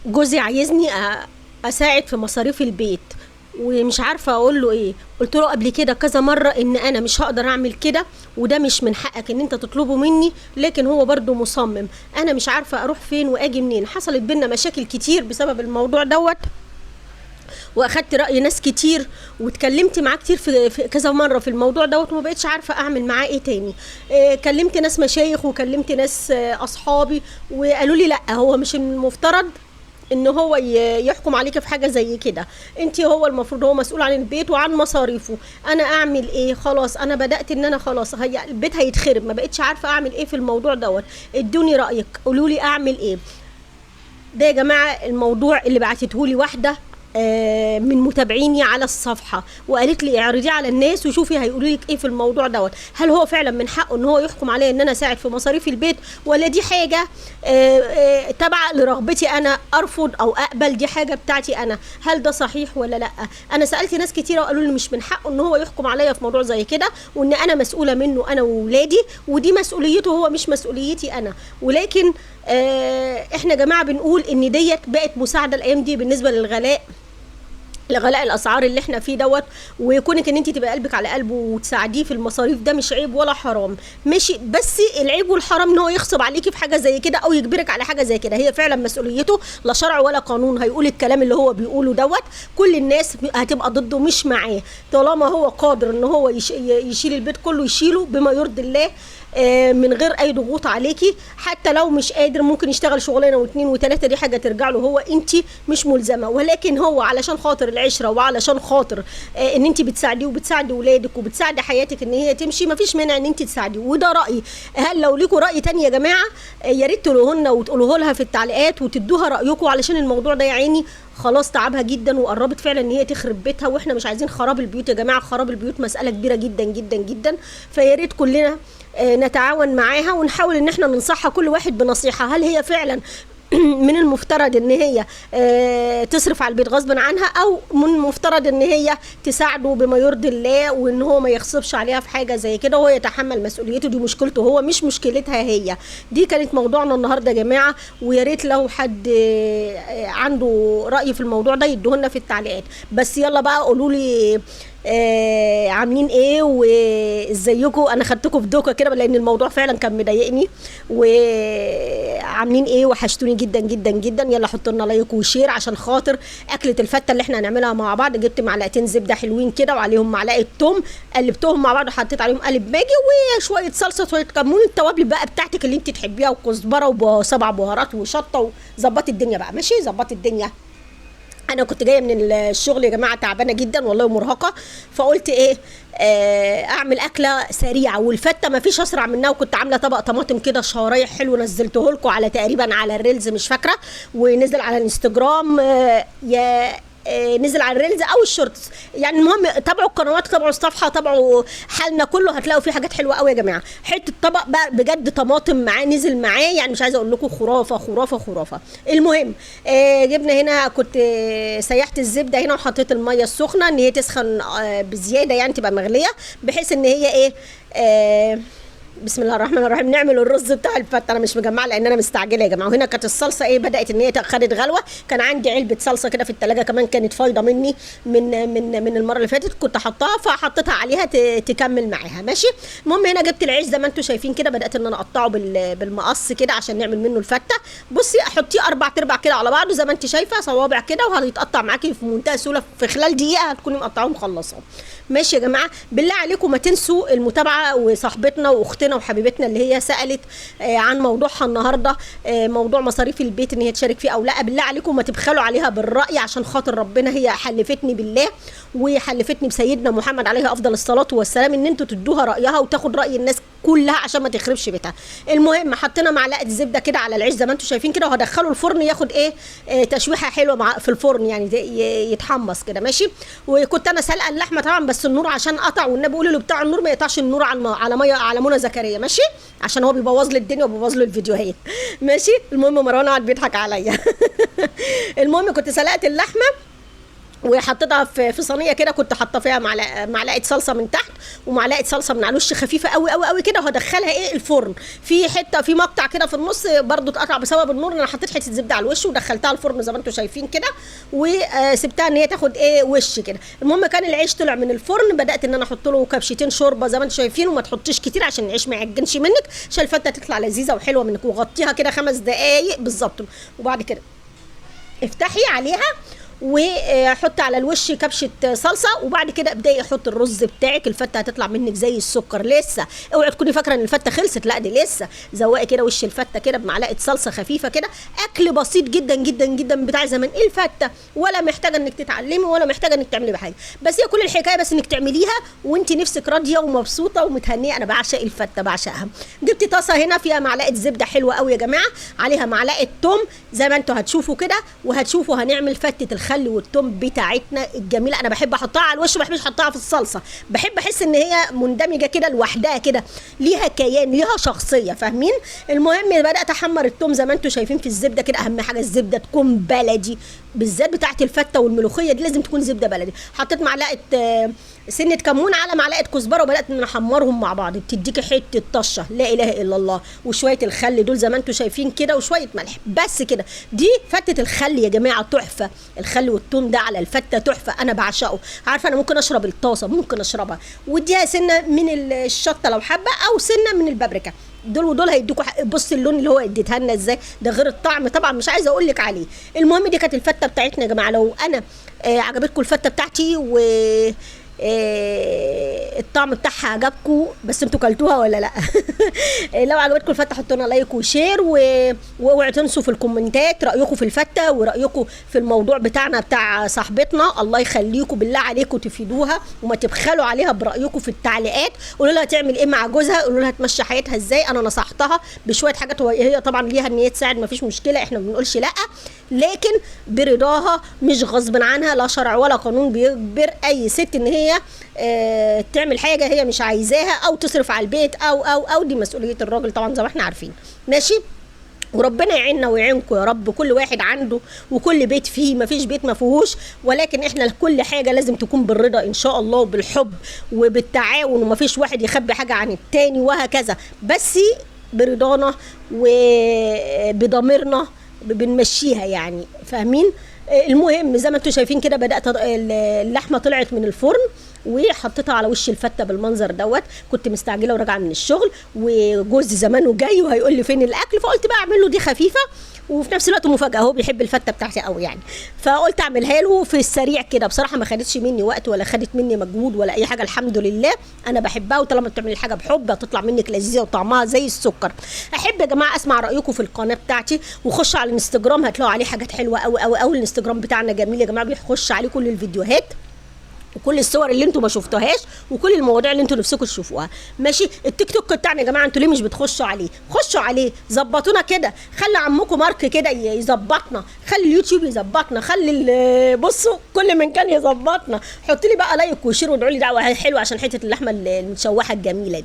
جوزي عايزني اساعد في مصاريف البيت، ومش عارفه اقول له ايه. قلت له قبل كده كذا مره ان انا مش هقدر اعمل كده، وده مش من حقك ان انت تطلبه مني، لكن هو برضو مصمم. انا مش عارفه اروح فين واجي منين. حصلت بينا مشاكل كتير بسبب الموضوع دوت، واخدت راي ناس كتير، واتكلمت معاه كتير في كذا مره في الموضوع دوت، وما بقتش عارفه اعمل معاه ايه تاني. كلمت ناس مشايخ، وكلمت ناس اصحابي، وقالوا لي لا، هو مش المفترض ان هو يحكم عليك في حاجه زي كده. انت هو المفروض هو مسؤول عن البيت وعن مصاريفه. انا اعمل ايه؟ خلاص انا بدات ان انا خلاص البيت هيتخرب، ما بقتش عارفه اعمل ايه في الموضوع دوت. ادوني رايك، قولوا لي اعمل ايه. ده يا جماعه الموضوع اللي بعتته لي واحده من متابعيني على الصفحه، وقالت لي اعرضيه على الناس وشوفي هيقولوا لك ايه في الموضوع دوت. هل هو فعلا من حقه ان هو يحكم عليا ان انا اساعد في مصاريف البيت، ولا دي حاجه تبع لرغبتي انا ارفض او اقبل؟ دي حاجه بتاعتي انا. هل ده صحيح ولا لا؟ انا سالت ناس كتيره وقالوا لي مش من حقه ان هو يحكم عليا في موضوع زي كده، وان انا مسؤوله منه انا وولادي، ودي مسؤوليته هو مش مسؤوليتي انا. ولكن احنا يا جماعه بنقول ان ديت بقت مساعده الايام دي بالنسبه لغلاء الاسعار اللي احنا فيه دوت. وكونك ان انت تبقى قلبك على قلبه وتساعديه في المصاريف، ده مش عيب ولا حرام، ماشي. بس العيب والحرام ان هو يغصب عليكي في حاجه زي كده او يجبرك على حاجه زي كده. هي فعلا مسؤوليته، لا شرع ولا قانون هيقول الكلام اللي هو بيقوله دوت. كل الناس هتبقى ضده مش معاه، طالما هو قادر ان هو يشيل البيت كله يشيله بما يرضي الله، من غير اي ضغوط عليكي. حتى لو مش قادر ممكن يشتغل شغلانه واثنين وثلاثه، دي حاجه ترجع له هو، انت مش ملزمه. ولكن هو علشان خاطر العشره، وعلشان خاطر ان انت بتساعديه وبتساعدي ولادك وبتساعدي حياتك ان هي تمشي، مفيش مانع ان انت تساعديه، وده رايي. هل لو ليكوا راي تاني يا جماعه يا ريت تقولوه لنا وتقولوه لها في التعليقات وتدوها رايكم، علشان الموضوع ده يا عيني خلاص تعبها جدا، وقربت فعلا ان هي تخرب بيتها. واحنا مش عايزين خراب البيوت يا جماعه، خراب البيوت مساله كبيره جدا جدا جدا. فيا ريت كلنا نتعاون معاها ونحاول ان احنا ننصحها كل واحد بنصيحه. هل هي فعلا من المفترض ان هي تصرف على البيت غصب عنها، او من المفترض ان هي تساعده بما يرضي الله، وان هو ما يغصبش عليها في حاجه زي كده وهو يتحمل مسؤوليته؟ دي مشكلته هو مش مشكلتها هي. دي كانت موضوعنا النهارده يا جماعه، ويا ريت لو حد عنده راي في الموضوع ده يدوه في التعليقات. بس يلا بقى قولوا لي عاملين ايه وازيكم. انا خدتكم في دوكه كده لان الموضوع فعلا كان مضايقني. وعاملين ايه؟ وحشتوني جدا جدا جدا. يلا حطوا لنا لايك وشير عشان خاطر اكله الفته اللي احنا هنعملها مع بعض. جبت معلقتين زبده حلوين كده وعليهم معلقه توم، قلبتهم مع بعض وحطيت عليهم قالب ماجي وشويه صلصه شويه كمون، التوابل بقى بتاعتك اللي انت تحبيها، وكزبره وسبع بهارات وشطه، وظبطي الدنيا بقى ماشي. ظبطي الدنيا. انا كنت جايه من الشغل يا جماعه تعبانه جدا والله مرهقه، فقلت ايه اعمل اكله سريعه، والفته ما فيش اسرع منها. وكنت عامله طبق طماطم كده شرايح حلو، نزلته لكم على تقريبا على الريلز مش فاكره، ونزل على الانستجرام يا نزل على الريلز او الشورتس يعني. المهم تابعوا القنوات، تابعوا الصفحه، تابعوا حالنا كله، هتلاقوا فيه حاجات حلوه قوي يا جماعه. حته طبق بقى بجد طماطم معاه نزل معاه يعني، مش عايزه اقول لكم خرافه خرافه خرافه. المهم جبنا هنا، كنت سيحت الزبده هنا وحطيت الميه السخنه ان هي تسخن بزياده يعني، تبقى مغليه بحيث ان هي ايه بسم الله الرحمن الرحيم نعمل الرز بتاع الفته. انا مش مجمعه لان انا مستعجله يا جماعه. وهنا كانت الصلصه ايه بدات ان هي خدت غلوه. كان عندي علبه صلصه كده في الثلاجه كمان كانت فايضه مني من المره اللي فاتت، كنت حطاها فحطيتها عليها تكمل معاها ماشي. المهم هنا جبت العيش زي ما انتم شايفين كده، بدات ان انا اقطعه بالمقص كده عشان نعمل منه الفته. بصي احطيه 4/4 كده على بعضه زي ما انت شايفه، صوابع كده، وهيتقطع معاكي في منتهى السهوله. في خلال دقيقه هتكوني مقطعاه مخلصاه ماشي يا جماعه. بالله عليكم ما تنسوا المتابعه، وصاحبتنا واختنا وحبيبتنا اللي هي سالت عن موضوعها النهارده، موضوع مصاريف البيت ان هي تشارك فيه او لا. بالله عليكم ما تبخلوا عليها بالراي عشان خاطر ربنا. هي حلفتني بالله وحلفتني بسيدنا محمد عليه افضل الصلاه والسلام ان انتوا تدوها رايها وتاخد راي الناس كلها عشان ما تخربش بيتها. المهم حطينا معلقه زبده كده على العيش زي ما انتم شايفين كده، وهدخله الفرن ياخد ايه تشويحه حلوه في الفرن يعني يتحمص كده ماشي. وكنت انا سلقه اللحمه طبعا، بس النور عشان قطع، والنبي بيقولوا له بتاع النور ما يقطعش النور على ميه على منى زكريا ماشي، عشان هو بيبوظ لي الدنيا وبيبوظ له الفيديوهات ماشي. المهم مروان قاعد بيضحك عليا المهم كنت سلقت اللحمه وحطيتها في صينيه كده، كنت حاطه فيها معلقه صلصه من تحت ومعلقه صلصه من على الوش خفيفه قوي قوي قوي كده، وهدخلها ايه الفرن. في حته في مقطع كده في النص برضو اتقطع بسبب النور، انا حطيت حته زبده على الوش ودخلتها الفرن زي ما انتم شايفين كده، وسبتها ان هي تاخد ايه وش كده. المهم كان العيش طلع من الفرن، بدات ان انا احط له كبشتين شوربه زي ما انتم شايفين، وما تحطيش كتير عشان العيش ما يعجنش منك، عشان الفته تطلع لذيذه وحلوه منك. وغطيها كده 5 دقائق بالظبط، وبعد كده افتحي عليها وحط على الوش كبشه صلصه، وبعد كده ابداي احط الرز بتاعك. الفته هتطلع منك زي السكر لسه، اوعي تكوني فاكره ان الفته خلصت، لا دي لسه. زوقي كده وش الفته كده بمعلقه صلصه خفيفه كده. اكل بسيط جدا جدا جدا بتاع زمان. ايه الفته ولا محتاجه انك تتعلمي ولا محتاجه انك تعملي بحاجه، بس هي كل الحكايه بس انك تعمليها وانت نفسك راضيه ومبسوطه ومتهنيه. انا بعشق الفته، بعشقها. جبت طاسه هنا فيها معلقه زبده حلوه قوي يا جماعه، عليها معلقه توم زي ما انتم هتشوفوا كده، وهتشوفوا هنعمل فته الخل والثوم بتاعتنا الجميله. انا بحب احطها على الوش، ما بحبش احطها في الصلصه، بحب احس ان هي مندمجه كده لوحدها كده، ليها كيان ليها شخصيه، فاهمين؟ المهم بدات احمر الثوم زي ما انتم شايفين في الزبده كده. اهم حاجه الزبده تكون بلدي، بالذات بتاعه الفته والملوخيه دي لازم تكون زبده بلدي. حطيت معلقه سنه كمون على معلقه كزبره، وبدات ان احمرهم مع بعض، بتديكي حته طشه لا اله الا الله. وشويه الخل دول زي ما انتم شايفين كده، وشويه ملح بس كده. دي فته الخل يا جماعه تحفه. الخل والثوم ده على الفته تحفه، انا بعشقه. عارفه انا ممكن اشرب الطاسه، ممكن اشربها واديها سنه من الشطه لو حابه، او سنه من البابريكا. دول ودول هيدوكوا بص اللون اللي هو اديتها لنا ازاي، ده غير الطعم طبعا مش عايزه اقول لك عليه. المهم دي كانت الفته بتاعتنا يا جماعه. لو انا عجبتكم الفته بتاعتي و الطعم بتاعها عجبكم، بس انتوا كلتوها ولا لا؟ لو عجبتكم الفته حطوا لنا لايك وشير، واوعوا تنسوا في الكومنتات رايكم في الفته ورايكم في الموضوع بتاعنا بتاع صاحبتنا. الله يخليكم بالله عليكم تفيدوها وما تبخلوا عليها برايكم في التعليقات. قولوا لها تعمل ايه مع جوزها، قولوا لها تمشي حياتها ازاي. انا نصحتها بشويه حاجات، وهي طبعا ليها ان هي تساعد، ما فيش مشكله، احنا ما بنقولش لا، لكن برضاها مش غصب عنها. لا شرع ولا قانون بيجبر اي ست ان هي تعمل حاجه هي مش عايزاها، او تصرف على البيت او دي مسؤوليه الراجل طبعا زي ما احنا عارفين. ماشي، وربنا يعيننا ويعينكم يا رب. كل واحد عنده وكل بيت فيه، ما فيش بيت ما فيهوش، ولكن احنا كل حاجه لازم تكون بالرضا ان شاء الله وبالحب وبالتعاون، وما فيش واحد يخبي حاجه عن التاني وهكذا، بس برضانا وبضميرنا بنمشيها يعني، فاهمين؟ المهم زي ما انتم شايفين كده بدات اللحمه طلعت من الفرن وحطيتها على وش الفته بالمنظر دوت. كنت مستعجله وراجعه من الشغل، وجوزي زمانه جاي وهيقول لي فين الاكل، فقلت بقى اعمل له دي خفيفه وفي نفس الوقت مفاجاه. هو بيحب الفته بتاعتي قوي يعني، فقلت اعملها له في السريع كده. بصراحه ما خدتش مني وقت ولا خدت مني مجهود ولا اي حاجه، الحمد لله. انا بحبها، وطالما بتعملي الحاجه بحب هتطلع منك لذيذه وطعمها زي السكر. احب يا جماعه اسمع رايكم في القناه بتاعتي، وخش على الانستجرام هتلاقوا عليه حاجات حلوه قوي قوي قوي. الانستجرام بتاعنا جميل يا جماعه، بيخش عليه كل الفيديوهات وكل الصور اللي انتوا ما شفتوهاش وكل المواضيع اللي انتوا نفسكم تشوفوها. ماشي، التيك توك بتاعنا يا جماعه انتوا ليه مش بتخشوا عليه؟ خشوا عليه، ظبطونا كده، خلي عمكم مارك كده يظبطنا، خلي اليوتيوب يظبطنا، خلي بصوا كل من كان يظبطنا. حط لي بقى لايك وشير وادعوا لي دعوه حلوه عشان حته اللحمه المتشوحه الجميله دي.